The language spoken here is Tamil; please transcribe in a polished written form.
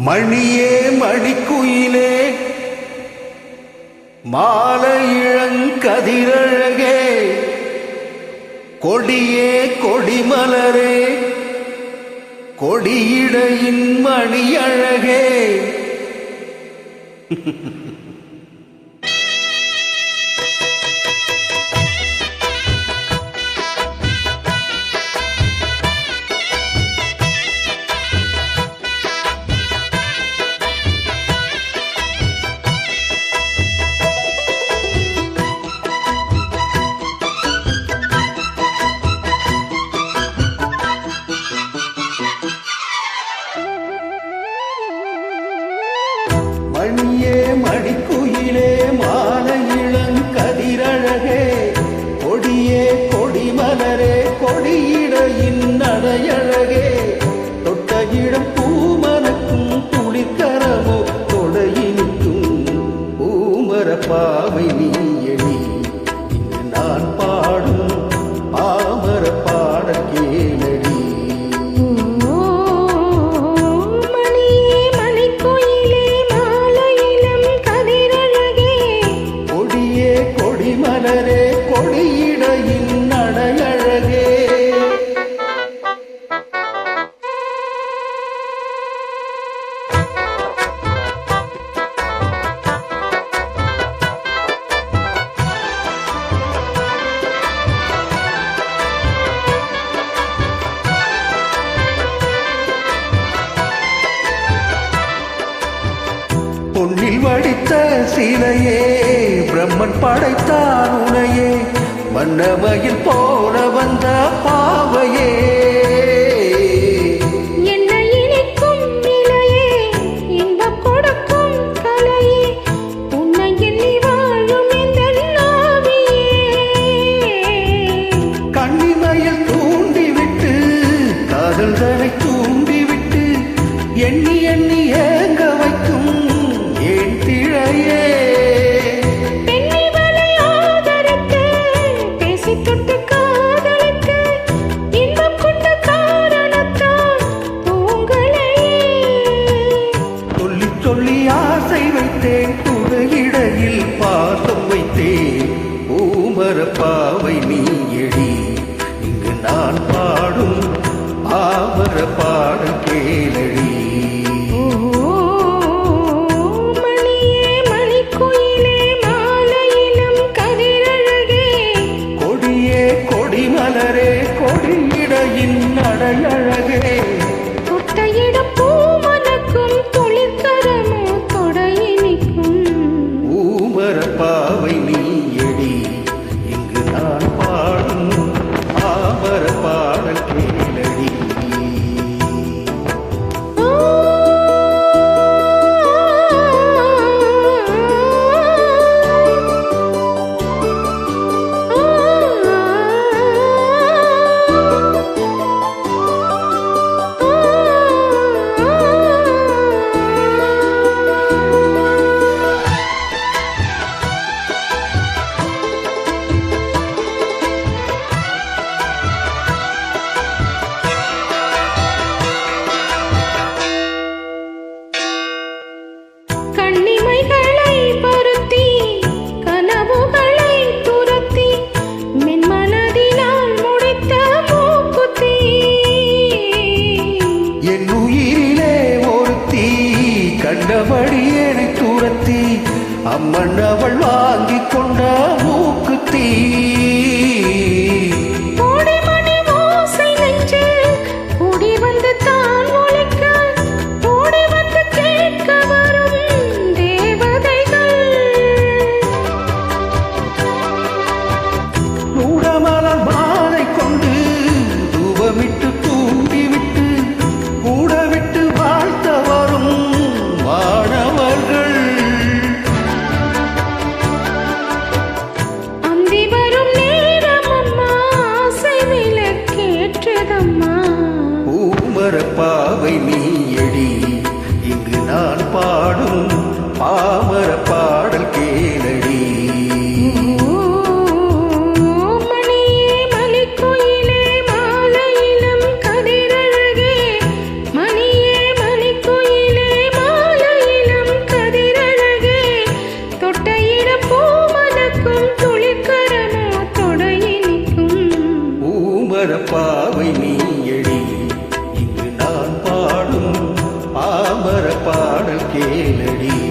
மணியே மணிக்குயிலே மாலை இளங்கதிரழகே கொடியே கொடிமலரே கொடியிடையின் மணியழகே மணியே மணிக்குயிலே மாலை இளங்கதிரழகே கொடியே கொடிமலரே கொடியிடையின் நடையழகே தொட்ட இடம் பூமனக்கும் துளிக்கரமோ தொடையினுக்கும் பூமர பாவை நீயடி இங்கு நான் பாடும் பாமர பாட கேளடி. மலரே கொடியிடையின் நடையழகே பொன்னில் வடித்த சிலையே பிரம்மன் படைத்தான் உனையே மன்னமையில் போல வந்த பாவையே என்னை இனிக்கும் நிலையே இன்பம் கொடுக்கும் கலையே உன்னை எண்ணி வாழும் இந்த நாவியே கண்ணிமையில் தூண்டிவிட்டு காதல் தனை தூண்டிவிட்டு எண்ணி எண்ணி ஏங்க வைக்கும் ஏன் திழையே சொல்லி ஆசை வைத்தேன் துணையிடையில் பாசம் வைத்தேன் பூமர பாவை நீயடி இங்கு நான் பாடும் பாமர பாட கேளடி. மணியே மணிக்குயிலே மாலை இளங்கதிரழகே கொடியே கொடிமலரே கொடியிடையின் நடையழகே தொட்ட இடம் பூமனக்கும் துளிர்கரமோ தொடையினிக்கும் பூமர பாவை நீயடி இங்கு நான் பாடும் பாமர பாட கேளடி. கண்ணிமைகளை பொருத்தி கனவுகளை துரத்தி மென்மனதினால் முடித்த மூக்குத்தி என் உயிரிலே ஒருத்தி கண்டபடி என்னை துரத்தி அம்மன் அவள் வாங்கி கொண்ட மூக்குத்தி கோடிமணி ஓசை நெஞ்சில் கூடி வந்து தான் ஒலிக்க ஓடி வந்து கேட்க வரும் தேவதைகள் கூடமலர் மாலை கொண்டு தூபமிட்டு தூண்டிவிட்டு கூட விட்டு வாழ்த்த வரும் வானவர்கள் அந்தி வரும் நேரம் அம்மா ஆசை விளக்கேற்றதம்மா பூமர பாவை நீயடி இங்கு நான் பாடும் பாமர பாடல் கேளடி. மணியே மணிக்குயிலே மாலை இளங்கதிரழகே பாடல் கேளடி.